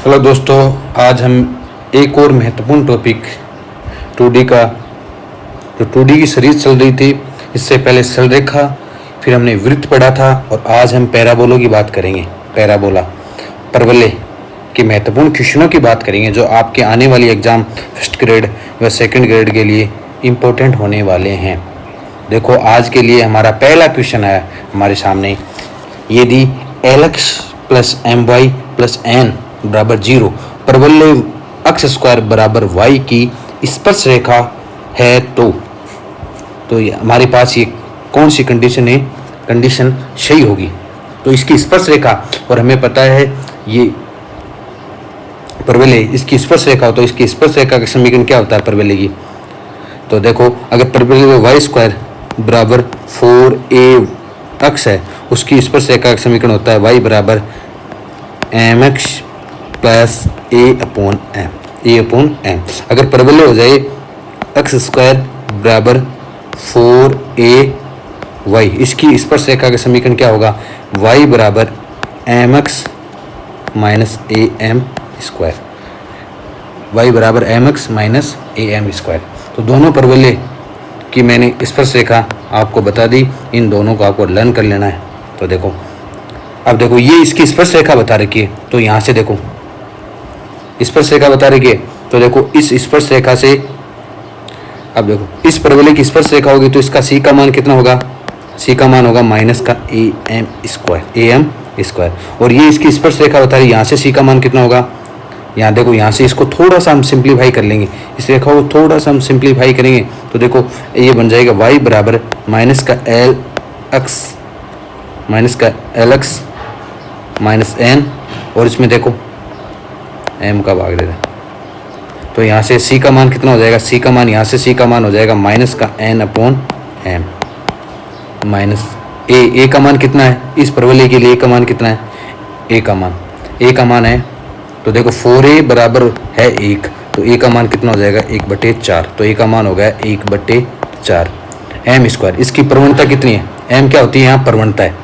Hello दोस्तों, आज हम एक और महत्वपूर्ण टॉपिक 2D का जो 2D की सीरीज चल रही थी, इससे पहले सरल रेखा, फिर हमने वृत्त पढ़ा था और आज हम पैराबोलों की बात करेंगे। पैराबोला परवलय के महत्वपूर्ण क्वेश्चनों की बात करेंगे जो आपके आने वाली एग्जाम फर्स्ट ग्रेड व सेकंड ग्रेड के लिए इम्पोर्टेंट होने वाले हैं। देखो, आज के लिए हमारा पहला क्वेश्चन है हमारे सामने। यदि LX plus MY plus N बराबर 0 परवलय अक्ष स्क्वायर बराबर y की स्पर्श रेखा है तो हमारे पास ये कौन सी कंडीशन है? कंडीशन सही होगी। तो इसकी स्पर्श रेखा, और हमें पता है ये परवलय इसकी स्पर्श रेखा हो, तो इसकी स्पर्श रेखा का समीकरण क्या होता है परवलय की? तो देखो, अगर परवलय वाई स्क्वायर बराबर 4a अक्ष है, उसकी स्पर्श रेखा का समीकरण होता है y बराबर mx plus a upon m। अगर परवलय हो जाए अक्ष स्क्वायर बराबर 4ay, इसकी स्पर्श रेखा का समीकरण क्या होगा? y बराबर mx minus am square. y बराबर mx माइनस am स्क्वायर। तो दोनों परवलय की मैंने स्पर्श रेखा आपको बता दी, इन दोनों को आपको लर्न कर लेना है। तो देखो, अब देखो, ये इसकी स्पर्श रेखा बता रखी है, तो यहाँ से देखो स्पर्श रेखा बता रखी है, तो देखो इस स्पर्श रेखा से, अब देखो इस परवलय की स्पर्श रेखा होगी तो इसका c का मान कितना होगा? c का मान होगा माइनस का am स्क्वायर। और ये इसकी स्पर्श रेखा बता रही है, यहाँ से c का मान कितना होगा? यहाँ देखो, यहाँ से इसको थोड़ा सा हम सिंप्लीफाई कर लेंगे, इस रेखा को थोड़ा सा हम सिंप्लीफाई करेंगे तो देखो ये बन जाएगा y बराबर माइनस का lx माइनस n, और इसमें देखो m का भाग दे दें, तो यहाँ से c का मान कितना हो जाएगा? c का मान, यहाँ से c का मान हो जाएगा माइनस का n upon m minus a का मान कितना है इस परवलय के लिए? a का मान कितना है? a का मान है, तो देखो 4a बराबर है 1, तो a का मान कितना हो जाएगा? 1/4। तो a का मान हो गया 1/4 m स्क्वायर। इसकी प्रवणता कितनी है? m क्या होती है? यहाँ प्रवणता है,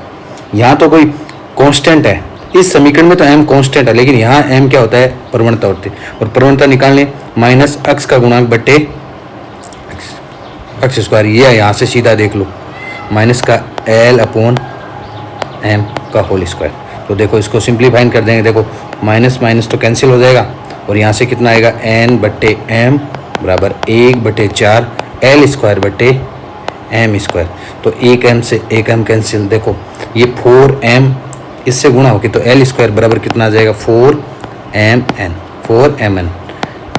यहाँ तो कोई कांस्टेंट है, इस समीकरण में तो m कांस्टेंट है, लेकिन यहाँ m क्या होता है? प्रवणता होती है। और प्रवणता निकालने माइनस अक्ष का गुणांक बट्टे अक्ष स्क्वायर, ये यहाँ से सीधा देख लो माइनस का l अपॉन m का होल स्क्वायर। तो देखो इसको सिंप्लीफाइन कर देंगे, देखो माइनस माइनस तो कैंसिल हो जाएगा, और यहाँ से कितना आएगा? n/m बराबर 1/4 l स्क्वायर बट्टे m स्क्वायर। तो 1m से 1m कैंसिल, देखो ये 4m इससे गुणा होगी तो l स्क्वायर बराबर कितना आ जाएगा? 4mn।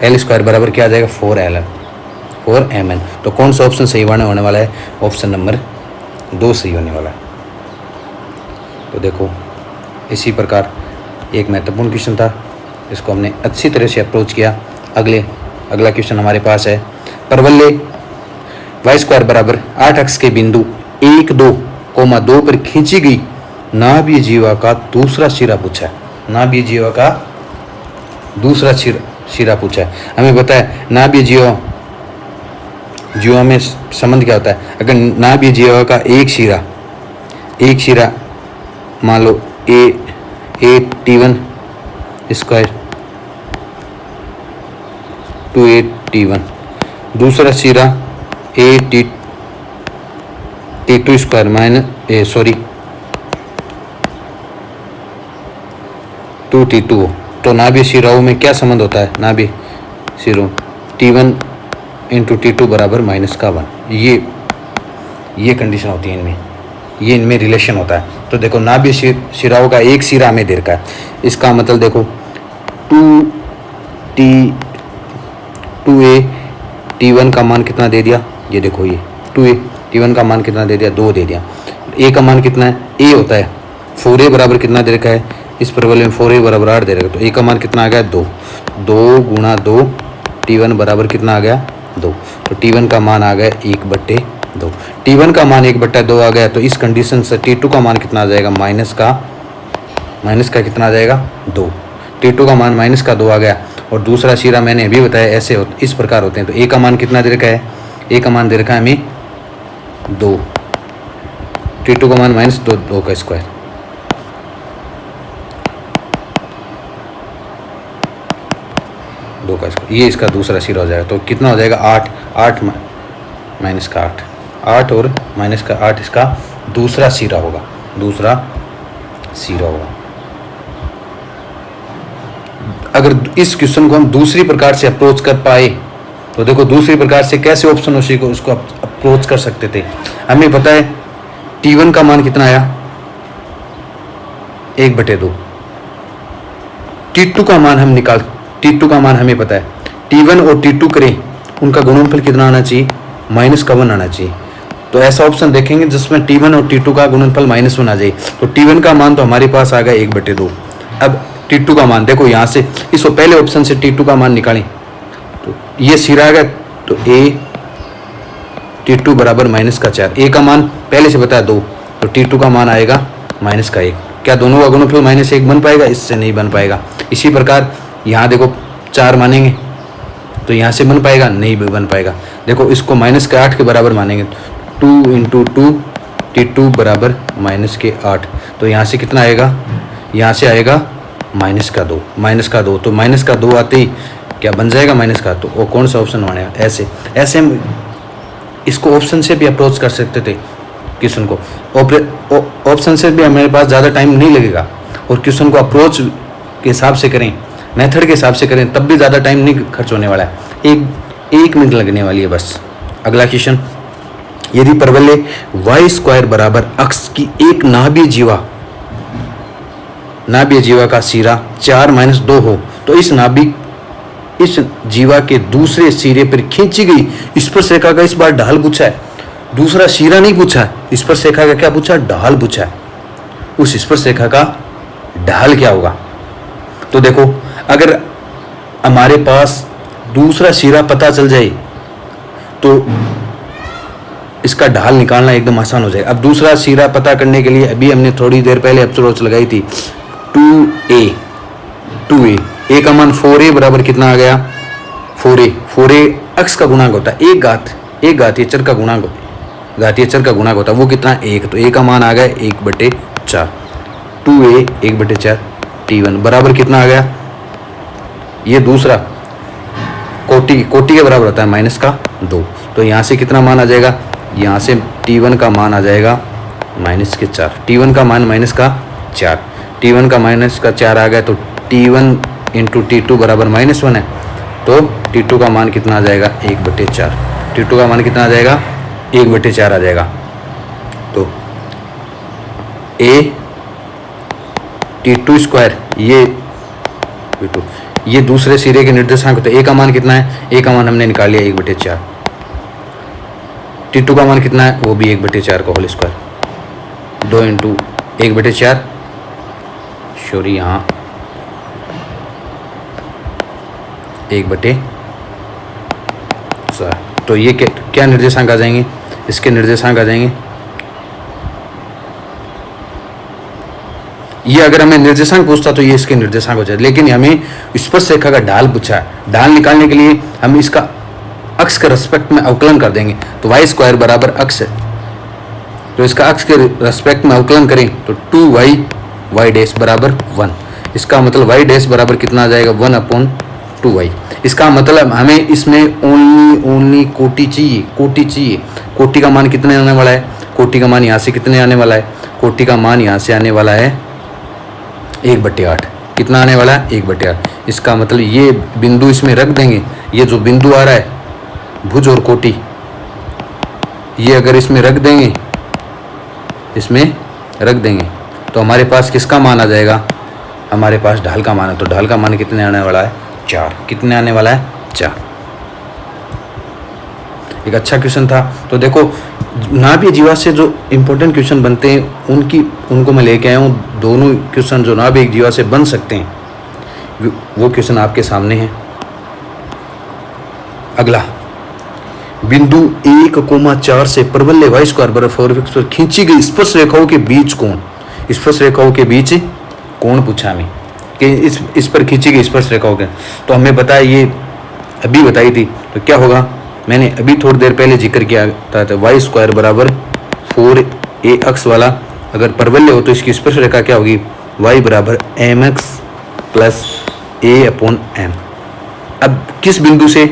l स्क्वायर बराबर क्या आ जाएगा? 4mn। तो कौन सा ऑप्शन सही होने वाला है? ऑप्शन नंबर 2 सही होने वाला है। तो देखो, इसी प्रकार एक महत्वपूर्ण क्वेश्चन था, इसको हमने अच्छी तरह से अप्रोच किया। अगला क्वेश्चन हमारे पास है, परवलय वाई स्क्वायर बराबर 8 अक्ष के बिंदु 1, 2, 2 पर खींची गई नाभीय जीवा का दूसरा सिरा पूछा है। नाभीय जीवा का दूसरा सिरा पूछा है। हमें पता है नाभीय जीवा में संबंध क्या होता है? अगर नाभीय जीवा का एक सिरा मान लो a_t1 स्क्वायर 2a_t1, दूसरा सिरा a_t2 स्क्वायर माइनस 2t2 हो, तो नाभीय सिराओं में क्या संबंध होता है? नाभीय सिरों t1 इंटू t2 बराबर माइनस का 1। ये कंडीशन होती है इनमें, ये इनमें रिलेशन होता है। तो देखो, नाभीय सिराओं का एक सिरा हमें दे रखा है, इसका मतलब देखो 2a_t1 का मान कितना दे दिया? ये देखो, ये 2a_t1 का मान कितना दे दिया? 2 दे दिया। a का मान कितना है? a होता है 4a बराबर कितना दे रखा है? इस परवलय में 4a बराबर 8 दे रखा है, तो a का मान कितना आ गया? 2 गुणा 2 t1 बराबर कितना आ गया? 2। तो t1 का मान आ गया 1/2। t1 का मान 1/2 आ गया, तो इस कंडीशन से t2 का मान कितना आ जाएगा? माइनस का कितना आ जाएगा? 2। t2 का मान माइनस का 2 आ गया। और दूसरा सिरा मैंने अभी बताया ऐसे इस प्रकार होते हैं। तो a का मान कितना दे रखा है? a का मान दे रखा है हमें 2, t2 का मान -2, 2 का स्क्वायर। 2 का स्क्वायर, ये इसका दूसरा सिरा हो जाएगा। तो कितना हो जाएगा 8, 8 माइनस का 8, 8 और माइनस का 8 इसका दूसरा सिरा होगा, दूसरा सिरा होगा। अगर इस क्वेश्चन को हम दूसरी प्रकार से अप्रोच कर पाए तो देखो दूसरी प्रकार से कैसे ऑप्शन उसी को उसको अप्रोच कर सकते थे। हमें पता है T1 का मान कितना आया 1/2। T2 का मान हम निकाल, T2 का मान हमें पता है, T1 और T2 करें उनका गुणनफल कितना आना चाहिए, -1 आना चाहिए। तो ऐसा ऑप्शन देखेंगे जिसमें T1 और T2 का गुणनफल -1 आ जाए। तो T1 का मान तो हमारे पास आ गया 1/2। अब T2 का मान देखो, यहाँ से इसको पहले ऑप्शन से T2 का मान निकालें तो ये सिरा आ गया। तो A T2 बराबर -4, A का मान पहले से बताया 2, तो T2 का मान आएगा -1। क्या दोनों का गुणनफल -1 बन पाएगा, इससे नहीं बन पाएगा। इसी प्रकार यहाँ देखो 4 मानेंगे तो यहाँ से बन पाएगा, नहीं बन पाएगा। देखो इसको -8 के बराबर मानेंगे, 2 × 2 T2 बराबर -8। तो यहाँ से कितना आएगा, यहाँ से आएगा -2, -2। तो -2 आते ही क्या बन जाएगा -2। तो वो कौन सा ऑप्शन बनेगा, ऐसे ऐसे हम इसको ऑप्शन से भी अप्रोच कर सकते थे क्वेश्चन को। ऑप्शन से भी हमारे पास ज़्यादा टाइम नहीं लगेगा, और क्वेश्चन को अप्रोच के हिसाब से करें, मेथड के हिसाब से करें, तब भी ज़्यादा टाइम नहीं खर्च होने वाला है, एक मिनट लगने वाली है बस। अगला क्वेश्चन, यदि परवलय y² बराबर अक्ष की एक नाभीय जीवा का सिरा 4 - 2 हो तो इस जीवा के दूसरे सिरे पर खींची गई स्पर्श रेखा का, इस बार ढाल पूछा है, दूसरा सिरा नहीं पूछा, स्पर्श रेखा का क्या पूछा, ढाल पूछा है। उस स्पर्श रेखा का ढाल क्या होगा। तो देखो अगर हमारे पास दूसरा सिरा पता चल जाए तो इसका ढाल निकालना एकदम आसान हो जाएगा। अब दूसरा सिरा पता करने के लिए अभी हमने थोड़ी देर पहले अप्रोच लगाई थी, 2a a का मान 4a बराबर कितना आ गया, 4a अक्ष का गुणांक होता है, एक घातीय चर का गुणांक होता है, वो कितना 1। तो a का मान आ गया 1/4, 2a 1/4 T1 बराबर कितना आ गया, ये दूसरा कोटि के बराबर होता है -2। तो यहाँ से कितना मान आ जाएगा, यहाँ से T1 का मान आ जाएगा -4, T1 का मान -4, T1 का -4 आ गया। तो T1 × T2 बराबर -1 है, तो T2 का मान कितना आ जाएगा 1/4, T2 का मान कितना आ जाएगा 1/4 आ जाएगा। तो A T2² ये दूसरे सिरे के निर्देशांक होते हैं। A का मान कितना है, A का मान हमने निकाल लिया 1/4, T2 का मान कितना है, वो भी 1/4 का होल स्क्वायर, 2 × 1/4 सॉरी यहाँ 1/4। तो ये क्या निर्देशांक आ जाएंगे, इसके निर्देशांक आ जाएंगे, ये अगर हमें निर्देशांक पूछता तो ये इसके निर्देशांक हो जाए, लेकिन हमें स्पर्श रेखा का ढाल पूछा है। ढाल निकालने के लिए हम इसका अक्ष के रेस्पेक्ट में अवकलन कर देंगे। तो y² बराबर अक्ष है, तो इसका अक्ष के रेस्पेक्ट में अवकलन करें तो 2y डैश बराबर 1। इसका मतलब y डैश बराबर कितना आ जाएगा, 1/2y। इसका मतलब हमें इसमें ओनली कोटि चाहिए, कोटि का मान कितने आने वाला है, कोटि का मान यहाँ से कितने आने वाला है, कोटि का मान यहाँ से आने वाला है 1/8। कितना आने वाला है 1/8। इसका मतलब ये बिंदु इसमें रख देंगे, ये जो बिंदु आ रहा है भुज और कोटि, ये अगर इसमें रख देंगे, तो हमारे पास किसका मान आ जाएगा, हमारे पास ढाल का मान है। तो ढाल का मान कितने आने वाला है 4, कितने आने वाला है 4। एक अच्छा क्वेश्चन था। तो देखो नाभीय जीवा से जो इम्पोर्टेंट क्वेश्चन बनते हैं उनको मैं लेके आया हूँ। दोनों क्वेश्चन जो नाभीय जीवा से बन सकते हैं वो क्वेश्चन आपके सामने है। अगला, बिंदु 1,4 से परवलय y² बराबर 4x पर खींची गई स्पर्श रेखाओं के बीच कोण पूछा हमें कि इस पर खींची गई स्पर्श रेखाओं के। तो हमें पता है ये अभी बताई थी। तो क्या होगा, मैंने अभी थोड़ी देर पहले जिक्र किया था, y² बराबर 4a अक्ष वाला अगर परवलय हो तो इसकी स्पर्श रेखा क्या होगी, y बराबर mx + a/m। अब किस बिंदु से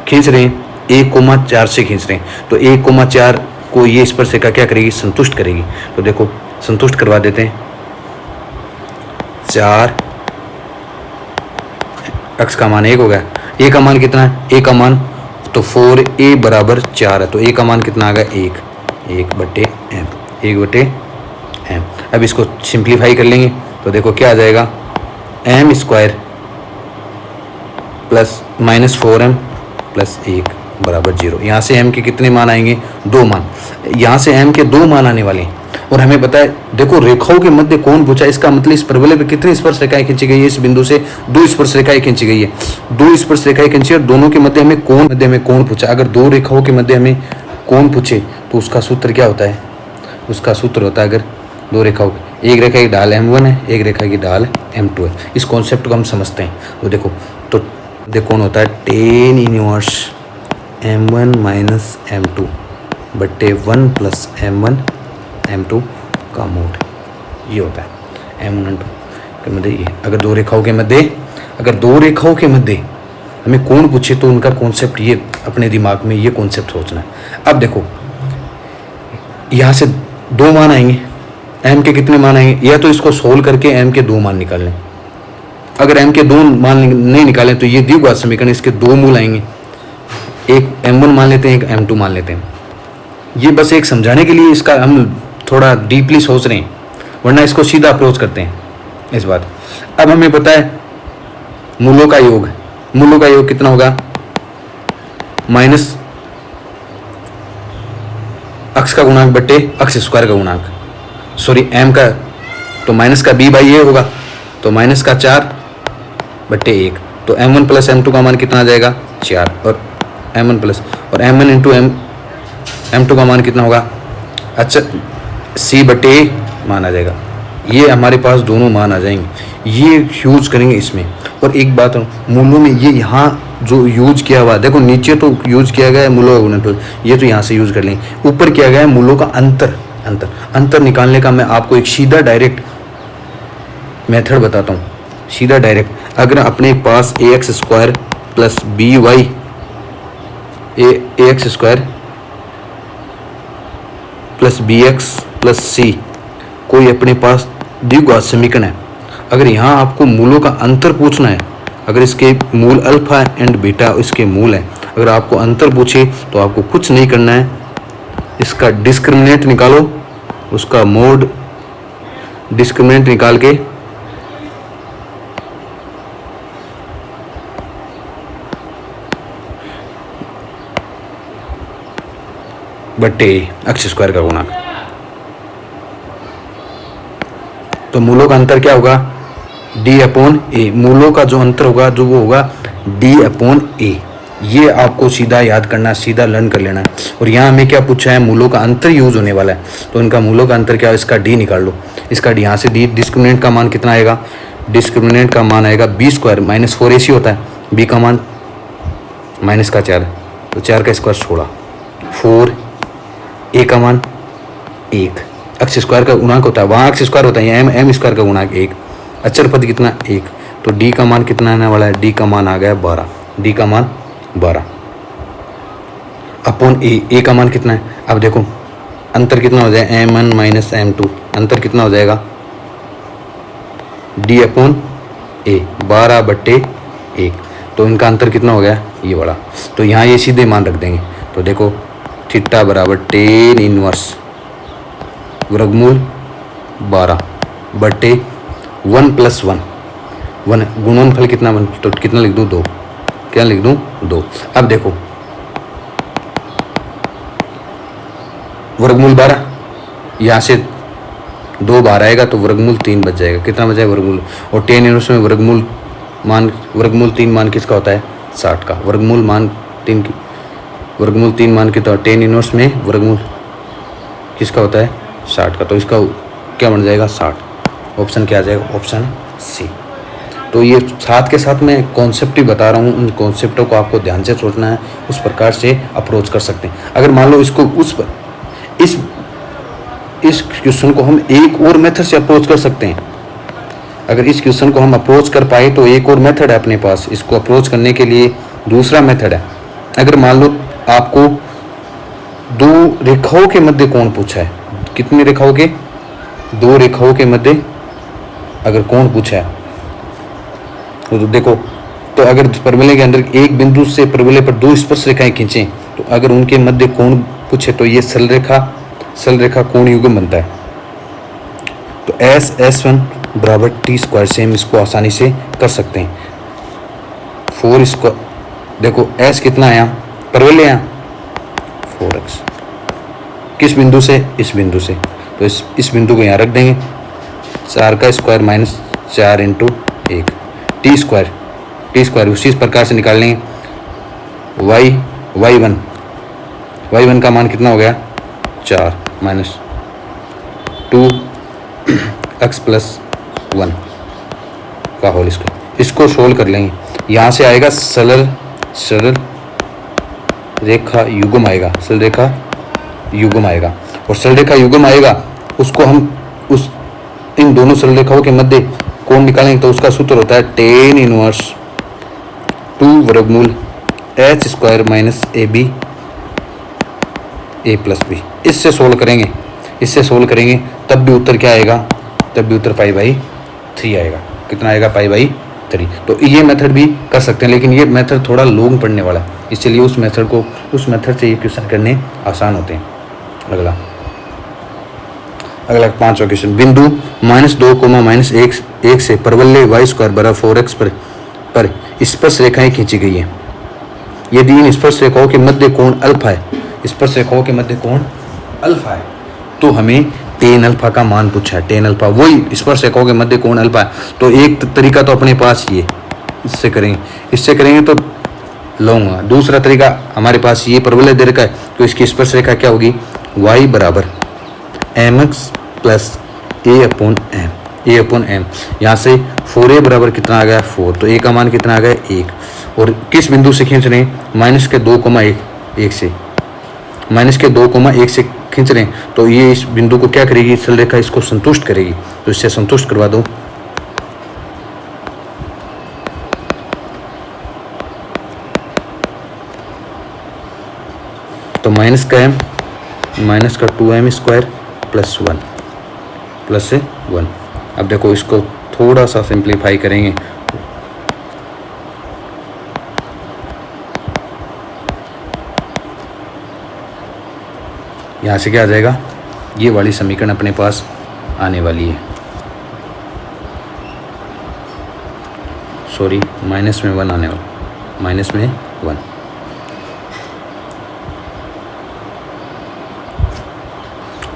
खींच रहे हैं? 1,4 से खींच रहे हैं, तो 1,4 को ये स्पर्शरेखा क्या करेगी? संतुष्ट करेगी। तो देखो संतुष्ट करवा देते हैं। 4 x का मान 1 हो गया। a का मान कितना है? a का मान तो 4a बराबर 4 है, तो a का मान कितना आ गया? 1 बटे m। अब इसको सिंप्लीफाई कर लेंगे तो देखो क्या आ जाएगा? m square plus minus 4m plus 1 बराबर 0। यहाँ से m के कितने मान आएंगे? 2 मान। यहाँ से m के 2 मान आने वाले हैं और हमें पता है, देखो रेखाओं के मध्य कोण पूछा, इसका मतलब इस परवलय पे कितनी स्पर्श रेखाएं खींची गई है? इस बिंदु से 2 स्पर्श रेखाएं खींची गई है, 2 स्पर्श रेखाएं खींची और दोनों के मध्य हमें कोण पूछा। अगर 2 रेखाओं के मध्य हमें कोण पूछे तो उसका सूत्र क्या होता है? उसका सूत्र होता है, अगर 2 रेखाओं एक रेखा की ढाल m1 है, एक रेखा की ढाल m2 है। इस कॉन्सेप्ट को हम समझते हैं। तो देखो कोण होता है tan inverse m1 minus m2 बट्टे 1 प्लस m1 m2 का मोड, ये होता है m1 m2 के मध्य। ये अगर 2 रेखाओं के मध्य हमें कोण पूछे तो उनका कॉन्सेप्ट, ये अपने दिमाग में ये कॉन्सेप्ट सोचना है। अब देखो यहाँ से 2 मान आएंगे, m के कितने मान आएंगे? या तो इसको सोल्व करके m के 2 मान निकाल लें। अगर m के 2 मान नहीं निकालें तो ये द्विघात समीकरण, इसके 2 मूल आएंगे। एक m1 मान लेते हैं, एक m2 मान लेते हैं। ये बस एक समझाने के लिए इसका हम थोड़ा डीपली सोच रहे हैं, वरना इसको सीधा अप्रोच करते हैं इस बात। अब हमें पता है मूलों का योग कितना होगा? माइनस अक्ष का गुणांक बट्टे अक्ष स्क्वायर का गुणांक, सॉरी m का, तो माइनस का b बाई a होगा, तो माइनस का 4 बट्टे 1, तो m1 प्लस m2 का मान कितना आ जाएगा? 4, और m1 प्लस और m1 इंटू m2 का मान कितना होगा? अच्छा c बटे a मान आ जाएगा। ये हमारे पास दोनों मान आ जाएंगे, ये यूज करेंगे इसमें। और एक बात मूलों में ये यहाँ जो यूज किया हुआ, देखो नीचे तो यूज किया गया है मूलों का गुणनफल, ये तो यहाँ से यूज कर लेंगे। ऊपर किया गया है मूलों का अंतर निकालने का मैं आपको एक सीधा डायरेक्ट मेथड बताता हूँ, सीधा डायरेक्ट। अगर अपने पास ax square plus by ax square plus bx plus c कोई अपने पास द्विघात समीकरण है, अगर यहाँ आपको मूलों का अंतर पूछना है, अगर इसके मूल अल्फा एंड बीटा इसके मूल है, अगर आपको अंतर पूछे तो आपको कुछ नहीं करना है, इसका डिस्क्रिमिनेंट निकालो, उसका मोड डिस्क्रिमिनेंट निकाल के बट्टे अक्ष स्क्वायर का गुणांक। तो मूलों का अंतर क्या होगा? d अपॉन ए। मूलों का जो अंतर होगा जो वो होगा d अपॉन ए। ये आपको सीधा याद करना, सीधा लर्न कर लेना है। और यहाँ हमें क्या पूछा है? मूलों का अंतर यूज होने वाला है, तो इनका मूलों का अंतर क्या है? इसका d निकाल लो। इसका d यहाँ से d, डिस्क्रिमिनेंट का मान कितना आएगा? डिस्क्रिमिनेंट का मान आएगा b स्क्वायर माइनस 4ac होता है, b का मान माइनस का 4, तो 4 का स्क्वायर 16, 4 a का मान 1, अक्ष स्क्वायर का गुणांक होता है, वहाँ अक्ष स्क्वायर होता है, m स्क्वायर का गुणांक 1, अचर पद कितना? 1, तो d का मान कितना आने वाला है? d का मान आ गया 12, d का मान 12 अपॉन a का मान कितना है? अब देखो अंतर कितना हो जाए? m1 माइनस m2, अंतर कितना हो जाएगा? d अपॉन a, 12 बट्टे 1, तो इनका अंतर कितना हो गया? ये बड़ा। तो यहाँ ये सीधे मान रख देंगे, तो देखो थीटा बराबर tan इनवर्स वर्गमूल 12 बट्टे 1 प्लस 1 गुणनफल कितना बन, तो कितना लिख दूँ? 2, क्या लिख दूँ? 2। अब देखो वर्गमूल 12, यहाँ से 2 बाहर आएगा तो वर्गमूल 3 बच जाएगा। कितना बच जाएगा? वर्गमूल। और tan इनवर्स में वर्गमूल 3 मान किसका होता है? 60 का। वर्गमूल 3 मान के तो tan इनवर्स में वर्गमूल किसका होता है? 60 का। तो इसका क्या बन जाएगा? 60। ऑप्शन क्या आ जाएगा? Option C. तो ये साथ के साथ मैं कॉन्सेप्ट ही बता रहा हूँ, उन कॉन्सेप्टों को आपको ध्यान से सोचना है, उस प्रकार से अप्रोच कर सकते हैं। अगर मान लो इसको इस क्वेश्चन को हम एक और मेथड से अप्रोच कर सकते हैं। अगर इस क्वेश्चन को हम अप्रोच कर पाए तो एक और मेथड है अपने पास, इसको अप्रोच करने के लिए दूसरा मेथड है। अगर मान लो आपको दो रेखाओं के मध्य कोण पूछा है, कितनी रेखाओं के, दो रेखाओं के मध्य अगर कोण पूछा है तो देखो, तो अगर परवलय के अंदर एक बिंदु से परवलय पर दो स्पर्श रेखाएं खींचें तो अगर उनके मध्य कोण पूछे तो ये सरल रेखा कोण युग्म बनता है। तो S1 बराबर टी स्क्वायर से हम इसको आसानी से कर सकते हैं। 4 स्क्वायर, देखो S कितना आया, परवलय आया 4x, किस बिंदु से, इस बिंदु से, तो इस बिंदु को यहाँ रख देंगे, 4 का square minus 4 into 1, T square उसी प्रकार से निकाल लेंगे। y1 का मान कितना हो गया, 4 माइनस 2x प्लस 1 का होल स्क्वायर। इसको सोल्व कर लेंगे, यहाँ से आएगा सरल रेखा युग्म आएगा, सरल रेखा युग्म आएगा, और सरल रेखा युग्म आएगा उसको हम इन दोनों सरल रेखाओं के मध्य कोण निकालेंगे तो उसका सूत्र होता है tan इनवर्स 2 वर्गमूल h square minus ab a plus B. इससे सोल्व करेंगे तब भी उत्तर क्या आएगा, तब भी उत्तर π/3 आएगा। कितना आएगा, π/3। तो ये मेथड भी कर सकते हैं, लेकिन ये मेथड थोड़ा लॉन्ग पढ़ने वाला है, इसलिए उस मेथड से ये क्वेश्चन करने आसान होते हैं। अगला 5वां क्वेश्चन, बिंदु -2, -1 से परवलय y स्क्वायर बराबर 4x पर स्पर्श रेखाएं खींची गई है। यदि इन स्पर्श रेखाओं के मध्य कोण अल्फा है, तो हमें tan अल्फा का मान पूछा है। tan अल्फा वही स्पर्श रेखाओं के मध्य कोण अल्फा है, तो एक तरीका तो अपने पास ये इससे करेंगे तो लॉन्ग होगा। दूसरा तरीका हमारे पास ये परवलय दे रखा है, तो इसकी स्पर्श रेखा क्या होगी, y बराबर mx plus a upon m। यहाँ से 4a बराबर कितना आ गया, 4, तो a का मान कितना आ गया, 1, और किस बिंदु से खींच रहे हैं, -2,1 से खींच रहे हैं, तो ये इस बिंदु को क्या करेगी, सरल रेखा इसको संतुष्ट करेगी, तो इससे संतुष्ट करवा दो। तो माइनस का 2m स्क्वायर प्लस 1। अब देखो इसको थोड़ा सा सिंप्लीफाई करेंगे, यहाँ से क्या आ जाएगा, ये वाली समीकरण अपने पास आने वाली है, सॉरी माइनस में 1 आने वाला, माइनस में 1।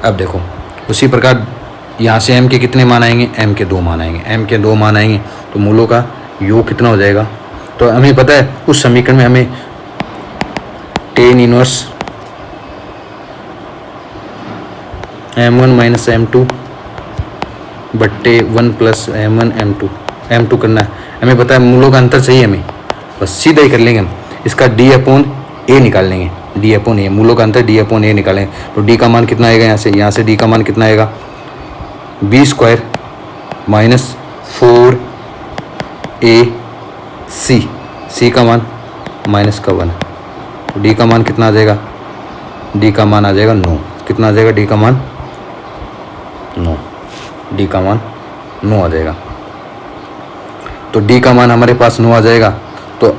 अब देखो उसी प्रकार यहाँ से m के कितने मान आएंगे, m के 2 मान आएंगे, तो मूलों का योग कितना हो जाएगा। तो हमें पता है उस समीकरण में हमें tan inverse m1 minus m2 बट्टे 1 प्लस m1 m2 करना है। हमें पता है मूलों का अंतर चाहिए हमें, बस सीधा ही कर लेंगे हम, इसका d अपॉन a निकाल लेंगे, d अपॉन a, मूलों का अंतर d अपॉन a निकालेंगे, तो d का मान कितना आएगा, यहाँ से d का मान कितना आएगा, b स्क्वायर माइनस 4ac का मान माइनस का 1, तो d का मान कितना आ जाएगा, d का मान आ जाएगा 9। कितना आ जाएगा, d का मान 9, d का मान 9 आ जाएगा। तो d का मान हमारे पास 9 आ जाएगा, तो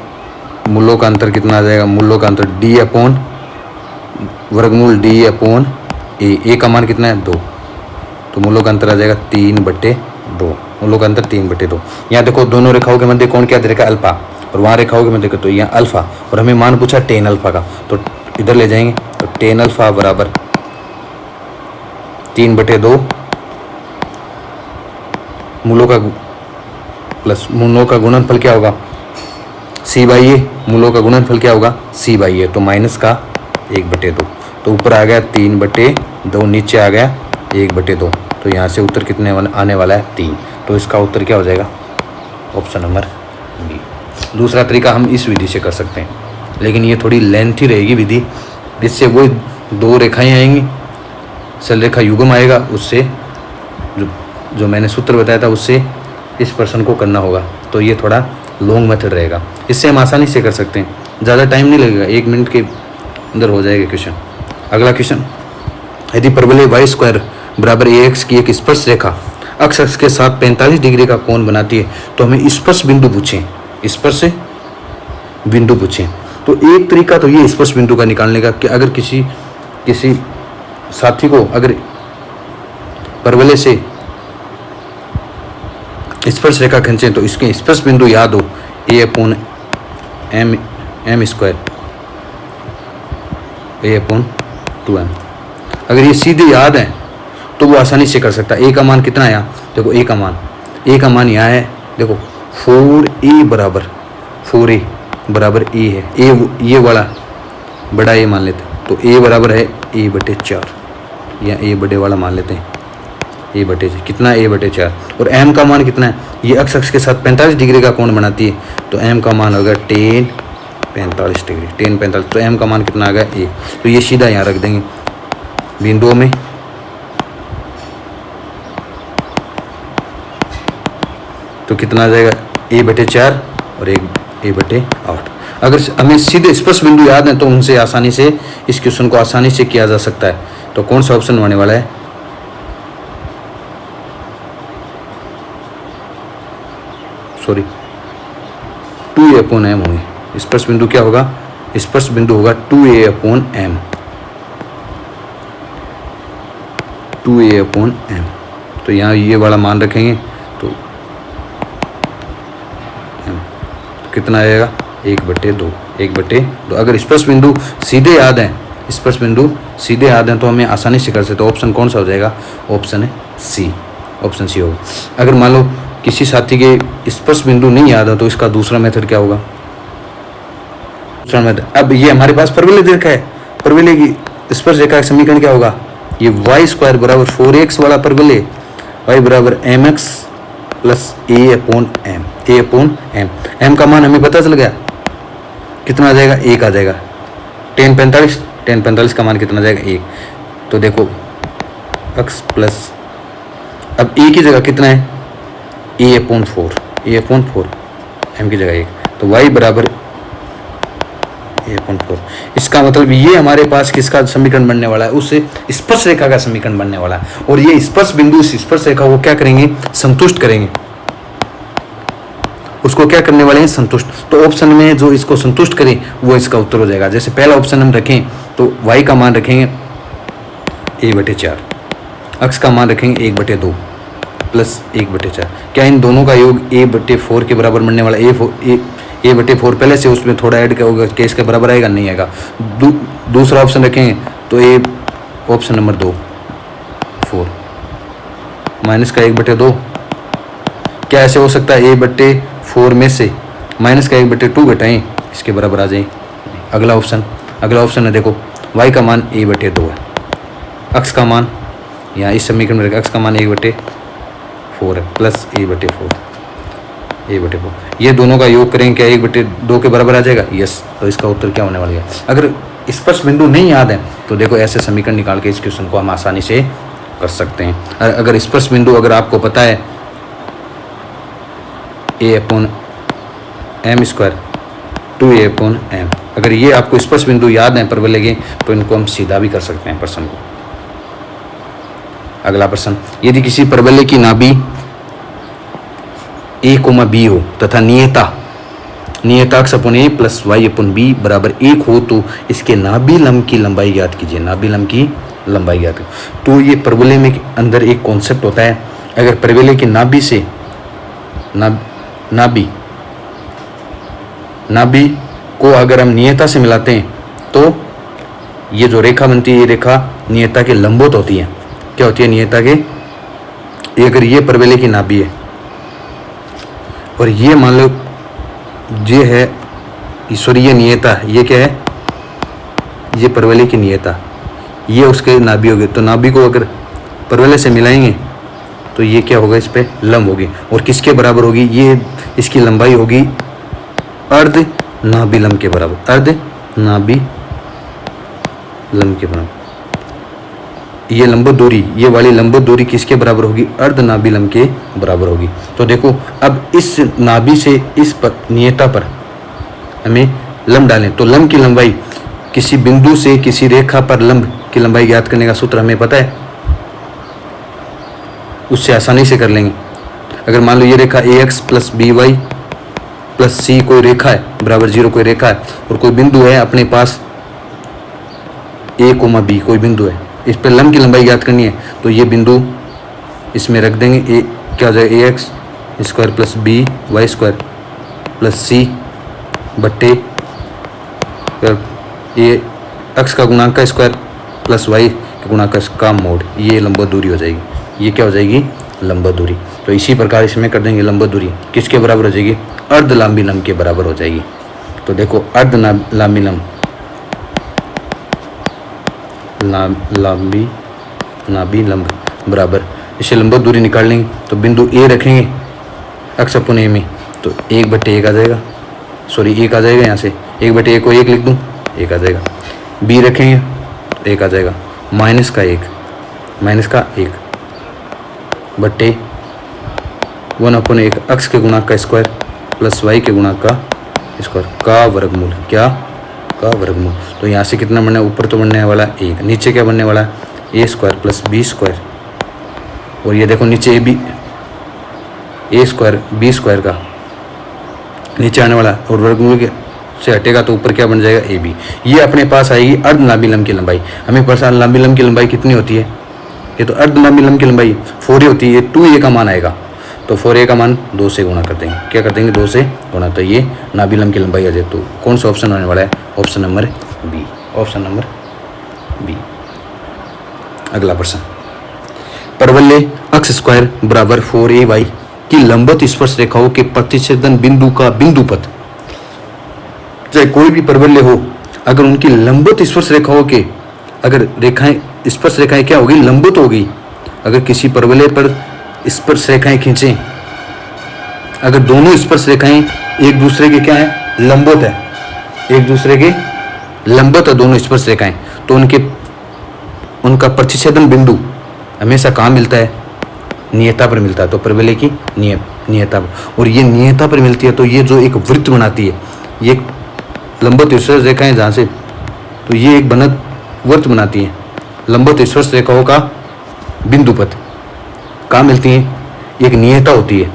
मूलों का अंतर कितना आ जाएगा, मूलों का अंतर d अपॉन वर्गमूल d अपॉन a का मान कितना है, 2, तो मूलों का अंतर आ जाएगा 3/2, मूलों का अंतर 3/2। यहाँ देखो दोनों रेखाओं के मध्य कौन क्या दे रखा है, अल्फा, और वहाँ रेखाओं के मध्य तो यहाँ अल्फा, और हमें मान पूछा tan अल्फा का, तो इधर ले जाएंगे, तो tan अल्फा बराबर 3/2 मूलों का गुणनफल क्या होगा, c/a, मूलों का गुणनफल क्या होगा, c/a, तो माइनस का 1/2, तो ऊपर आ गया 3/2, नीचे आ गया 1/2, तो यहाँ से उत्तर कितने आने वाला है, 3। तो इसका उत्तर क्या हो जाएगा, ऑप्शन नंबर बी। दूसरा तरीका हम इस विधि से कर सकते हैं, लेकिन ये थोड़ी लेंथी रहेगी विधि, जिससे वो दो रेखाएं आएंगी, सरल रेखा युग्म आएगा, उससे जो मैंने सूत्र बताया था उससे इस पर्सन को करना होगा। तो ये थोड़ा लॉन्ग मेथड रहेगा, इससे हम आसानी से कर सकते हैं, ज़्यादा टाइम नहीं लगेगा, 1 मिनट के अंदर हो जाएगा क्वेश्चन। अगला क्वेश्चन, यदि परवलय वाई स्क्वायर बराबर ए एक्स की एक स्पर्श रेखा अक्ष के साथ 45 डिग्री का कोण बनाती है तो हमें स्पर्श बिंदु पूछें, स्पर्श बिंदु पूछें। तो एक तरीका तो ये स्पर्श बिंदु का निकालने का कि अगर किसी साथी को अगर परवलय से स्पर्श रेखा खींचें तो इसके स्पर्श बिंदु याद हो a/m स्क्वायर a/2m। अगर ये सीधे याद है तो वो आसानी से कर सकता है। a का मान कितना आया, देखो a का मान यहाँ है, देखो 4a बराबर a है, a ये वाला बड़ा a मान लेते हैं, तो a बराबर है a/4, या a बड़े वाला मान लेते हैं a/4, कितना a/4। और m का मान कितना है, ये अक्ष के साथ 45 डिग्री का कोण बनाती है तो m का मान होगा 10-45 डिग्री, 10-45, तो m का मान कितना आ गया 1। तो ये सीधा यहाँ रख देंगे बिंदुओं में, तो कितना आ जाएगा a/4 और एक a/8। अगर हमें सीधे स्पर्श बिंदु याद है तो उनसे आसानी से इस क्वेश्चन को आसानी से किया जा सकता है। तो कौन सा ऑप्शन होने वाला है, सॉरी 2a/m होगी। स्पर्श बिंदु क्या होगा, स्पर्श बिंदु होगा 2a/m, 2a/m। तो यहाँ ये वाला मान रखेंगे तो कितना आएगा 1/2, 1/2। अगर स्पर्श बिंदु सीधे याद है, स्पर्श बिंदु सीधे याद है तो हमें आसानी से कर सकते। तो ऑप्शन कौन सा हो जाएगा, ऑप्शन है सी, ऑप्शन सी होगा। अगर मान लो किसी साथी के स्पर्श बिंदु नहीं याद है तो इसका दूसरा मेथड क्या होगा, दूसरा मेथड, अब ये हमारे पास परवलय रेखा है, परवलय की स्पर्श रेखा का समीकरण क्या होगा, ये वाई स्क्वायर बराबर 4x वाला परवलय, वाई बराबर mx प्लस a/m, m का मान हमें पता चल गया, कितना आ जाएगा 1 आ जाएगा। 10-45 का मान कितना आ जाएगा 1। तो देखो x प्लस, अब a की जगह कितना है a/4, m की जगह 1, तो y बराबर a/4। इसका मतलब ये हमारे पास किसका समीकरण बनने वाला है, उससे स्पर्श रेखा का समीकरण बनने वाला है। और ये स्पर्श बिंदु इस स्पर्श रेखा को क्या करेंगे, संतुष्ट करेंगे, उसको क्या करने वाले हैं, संतुष्ट। तो ऑप्शन में जो इसको संतुष्ट करे वो इसका उत्तर हो जाएगा। जैसे पहला ऑप्शन हम रखें तो y का मान रखेंगे a/4, x का मान रखेंगे 1/2 प्लस 1/4। क्या इन दोनों का योग a/4 के बराबर बनने वाला, a/4 पहले से उसमें थोड़ा ऐड क्या होगा, क्या इसके बराबर आएगा, नहीं आएगा। दूसरा ऑप्शन रखेंगे तो ए ऑप्शन नंबर 2 4 माइनस का 1/2, क्या ऐसे हो सकता है a/4 में से माइनस का 1/2 घटाएं इसके बराबर आ जाए। अगला ऑप्शन है देखो y का मान a/2 है, x का मान यहाँ इस समीकरण में रखा, x का मान 1/4 है प्लस a/4, ये दोनों का योग करेंगे क्या 1/2 के बराबर आ जाएगा, यस। तो इसका उत्तर क्या होने वाला है। अगर स्पर्श बिंदु नहीं याद है तो देखो ऐसे समीकरण निकाल के इस क्वेश्चन को हम आसानी से कर सकते हैं। अगर स्पर्श बिंदु अगर आपको पता है a/m स्क्वायर 2a/m, अगर ये आपको स्पर्श बिंदु याद है परवलय के तो इनको हम सीधा भी कर सकते हैं प्रश्न को। अगला प्रश्न, यदि किसी परवलय की नाभि a,b हो तथा नियताक्ष अपन a plus y upon b बराबर 1 हो तो इसके नाभि लंब की लंबाई ज्ञात कीजिए, नाभि लंब की लंबाई ज्ञात। तो ये परवलय में अंदर एक कॉन्सेप्ट होता है, अगर परवलय की नाभि से नाभि को अगर हम नियता से मिलाते हैं तो ये जो रेखा बनती है ये रेखा नियता के लंबवत होती है। क्या होती है, नियता के, अगर ये परवलय की नाभि है और ये मान लो ये है, सॉरी ये नियता, ये क्या है, ये परवलय की नियता, ये उसके नाभि होगी। तो नाभि को अगर परवलय से मिलाएंगे तो ये क्या होगा, इस पे लंब होगी। और किसके बराबर होगी, ये इसकी लंबाई होगी अर्ध नाभि लंब के बराबर, अर्ध नाभि लंब के बराबर। ये लंब दूरी, ये वाली लंब दूरी किसके बराबर होगी? अर्ध नाभि लंब के बराबर होगी। तो देखो अब इस नाभि से इस पर नियता पर हमें लंब डालें, तो लंब की लंबाई, किसी बिंदु से किसी रेखा पर लंब की लंबाई ज्ञात करने का सूत्र हमें पता है, उससे आसानी से कर लेंगे। अगर मान लो ये रेखा ax plus B Y plus C कोई रेखा है, बराबर 0 कोई रेखा है, और कोई बिंदु है अपने पास a कोमा बी कोई बिंदु है, इस पर लंब की लंबाई ज्ञात करनी है, तो ये बिंदु इसमें रख देंगे। ए क्या हो जाएगा? ax square plus B Y square plus C बट्टे ये अक्ष का गुणांक का स्क्वायर प्लस वाई के गुणांक का मोड, ये लंब दूरी हो जाएगी। ये क्या हो जाएगी? लंब दूरी। तो इसी प्रकार इसमें कर देंगे लंब दूरी किसके बराबर हो जाएगी? अर्ध लांबी लंब के बराबर हो जाएगी। तो देखो अर्ध लांबी लंब नाभि लंब बराबर, इसे लंब दूरी निकाल लेंगे तो बिंदु ए रखेंगे अक्ष अपन ए में, तो 1/1 आ जाएगा, सॉरी 1 आ जाएगा, यहाँ से 1/1 को 1 लिख दूँ, 1 आ जाएगा। बी रखेंगे तो 1 आ जाएगा, माइनस का 1 बट्टे 1/1 अक्ष के गुणांक का स्क्वायर प्लस वाई के गुणांक का स्क्वायर का वर्गमूल, क्या का वर्गमूल। तो यहाँ से कितना बनना है? ऊपर तो बनने वाला 1, नीचे क्या बनने वाला है? ए स्क्वायर प्लस बी स्क्वायर, और ये देखो नीचे ए स्क्वायर बी स्क्वायर का नीचे आने वाला, और वर्गमूल के से हटेगा तो ऊपर क्या बन जाएगा? A B. ये अपने पास आएगी अर्ध नाभि लंब की लंबाई। हमें पता है नाभि लंब की लंबाई कितनी होती है? ये तो अर्ध नाभि लंब की लंबाई 4a होती है, ये 2a का मान आएगा, तो 4a का मान 2 से गुणा कर देंगे। क्या कर देंगे? 2 से गुणा, तो ये नाभि लंब की लंबाई आ जाए। तो कौन सा ऑप्शन होने वाला है? Option number B, option number B. अगला प्रश्न, परवलय अक्ष स्क्वायर बराबर 4ay की लंबवत स्पर्श रेखाओं के प्रतिच्छेदन बिंदु का बिंदुपथ, चाहे कोई भी परवलय हो, अगर उनकी लंबवत स्पर्श रेखाओं के, अगर रेखाएं स्पर्श रेखाएं क्या होगी? लंबवत होगी। अगर किसी परवलय पर स्पर्श रेखाएं खींचें, अगर दोनों स्पर्श रेखाएं एक दूसरे के क्या है? लंबवत है, एक दूसरे के लंबवत है दोनों स्पर्श रेखाएं, तो उनका प्रतिच्छेदन बिंदु हमेशा कहाँ मिलता है? नियता पर मिलता है। तो परवलय की नियता पर, और ये नियता पर मिलती है तो ये जो एक वृत्त बनाती है, ये एक लंबवत स्पर्श रेखाएं जहाँ से, तो ये एक बनत वृत्त बनाती है। लंबवत स्पर्श रेखाओं का बिंदुपथ कहाँ मिलती है? एक नियता होती है,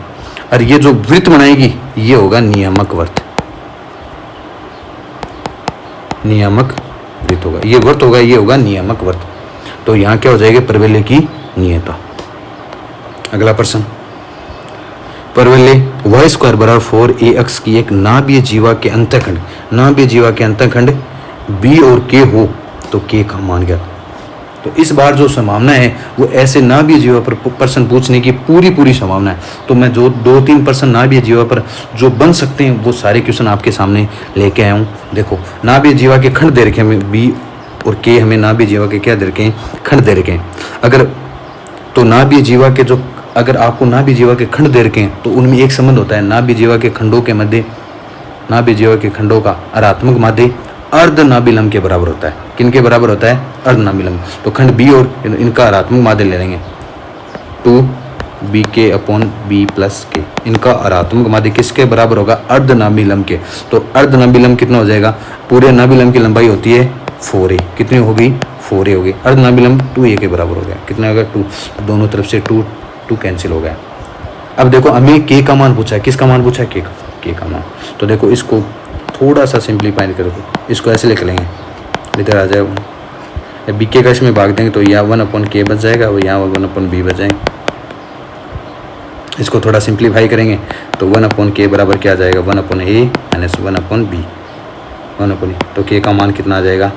और ये जो वृत्त बनाएगी ये होगा नियामक वृत्त, नियामक वृत्त होगा, ये वृत्त होगा, ये होगा नियामक वृत्त। तो यहाँ क्या हो जाएगा? परवलय की नियता। अगला प्रश्न, परवलय y स्क्वायर बराबर 4ax की एक नाभीय जीवा के अंतःखंड, नाभीय जीवा के अंतःखंड b और k हो तो k का मान क्या? तो इस बार जो संभावना है वो ऐसे नाभीय जीवा पर प्रश्न पूछने की पूरी संभावना है। तो मैं जो 2-3 प्रश्न नाभीय जीवा पर जो बन सकते हैं वो सारे क्वेश्चन आपके सामने लेके आया हूँ। देखो नाभीय जीवा के खंड दे रखे हमें बी और के, हमें नाभीय जीवा के क्या दे रखे हैं? खंड दे रखे हैं। अगर तो नाभीय जीवा के जो, अगर आपको नाभीय जीवा के खंड दे रखे हैं तो उनमें एक संबंध होता है, नाभीय जीवा के खंडों के मध्य, नाभीय जीवा के खंडों का अरात्मक माध्य अर्ध नाभि लंब के बराबर होता है। किनके बराबर होता है? अर्ध नाभि लंब। तो खंड बी और इनका अरात्मक माध्य ले लेंगे 2bk/b + k, इनका अरात्मक माध्य किसके बराबर होगा? अर्ध नाभि लंब के। तो अर्ध नाभि लंब कितना हो जाएगा? पूरे नाभि लंब की लंबाई होती है 4a, कितनी हो गई? 4a हो गई। अर्ध नाभि लंब 2a के बराबर हो गया, कितना होगा? 2, दोनों तरफ से 2 कैंसिल हो गया। अब देखो हमें k का मान पूछा है, किसका मान पूछा है? k का मान। तो देखो इसको थोड़ा सा सिंप्लीफाई करो, इसको ऐसे लिख लेंगे, इधर आ जाएगा bk का इसमें भाग देंगे तो यहाँ 1/k बच जाएगा और यहाँ 1/b बच जाएंगे। इसको थोड़ा सिंप्लीफाई करेंगे तो 1/k बराबर क्या आ जाएगा? 1/a minus 1/b, 1/a। तो k का मान कितना आ जाएगा?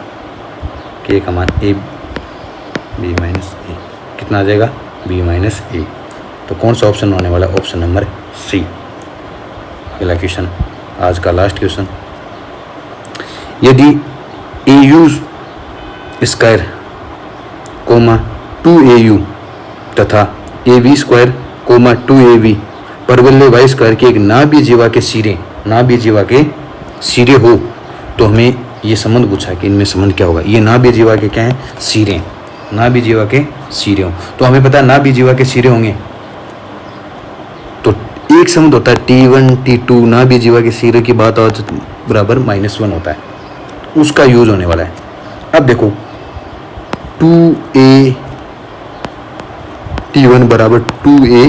k का मान a b माइनस a, कितना आ जाएगा? b minus a। तो कौन सा ऑप्शन होने वाला? Option number C. अगला क्वेश्चन, आज का लास्ट क्वेश्चन, यदि au स्क्वायर 2au तथा ab स्क्वायर 2ab परवलय y स्क्वायर के एक नाभीय जीवा के सिरे, नाभीय जीवा के सिरे हो तो हमें ये संबंध पूछा कि इनमें संबंध क्या होगा? ये नाभीय जीवा के क्या है? सिरे, ना भी जीवा के सिरे हों। तो हमें पता है ना भी जीवा के सिरे होंगे तो एक समुद्र होता है T1 T2 ना भी जीवा के सिरे की बात हो तो बराबर -1 होता है, उसका यूज होने वाला है। अब देखो 2a T1 बराबर 2a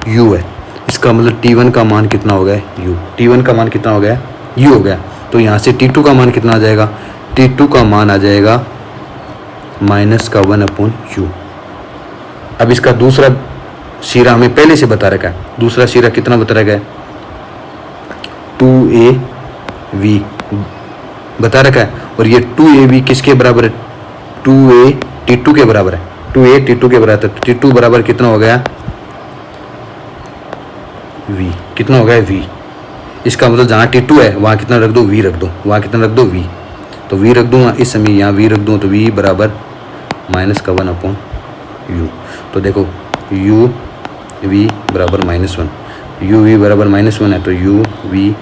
u है, इसका मतलब T1 का मान कितना हो गया u, T1 का मान कितना हो गया u हो गया। तो यहाँ से T2 का मान कितना आ जाएगा, T2 का मान आ जाएगा -1/u। अब इसका दूसरा सिरा हमें पहले से बता रखा है, दूसरा सिरा कितना बता रखा है 2av बता रखा है, और ये 2av किसके बराबर है 2a T2 के बराबर है, 2a T2 के बराबर है। तो T2 बराबर कितना हो गया v, कितना हो गया v। इसका मतलब जहाँ T2 है वहाँ कितना रख दो v रख दो, वहाँ कितना रख दो v, तो v रख दूँगा इस समय यहाँ v रख दूँ तो v बराबर -1/u। तो देखो u v बराबर -1, u v बराबर -1 है तो u v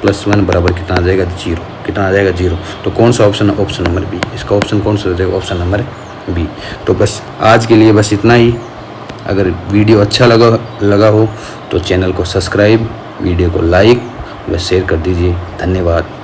+1 बराबर कितना आ जाएगा 0, कितना आ जाएगा 0। तो कौन सा ऑप्शन है, ऑप्शन नंबर बी। इसका ऑप्शन कौन सा हो जाएगा, ऑप्शन नंबर बी। तो बस आज के लिए बस इतना ही। अगर वीडियो अच्छा लगा हो तो चैनल को सब्सक्राइब, वीडियो को लाइक व शेयर कर दीजिए। धन्यवाद।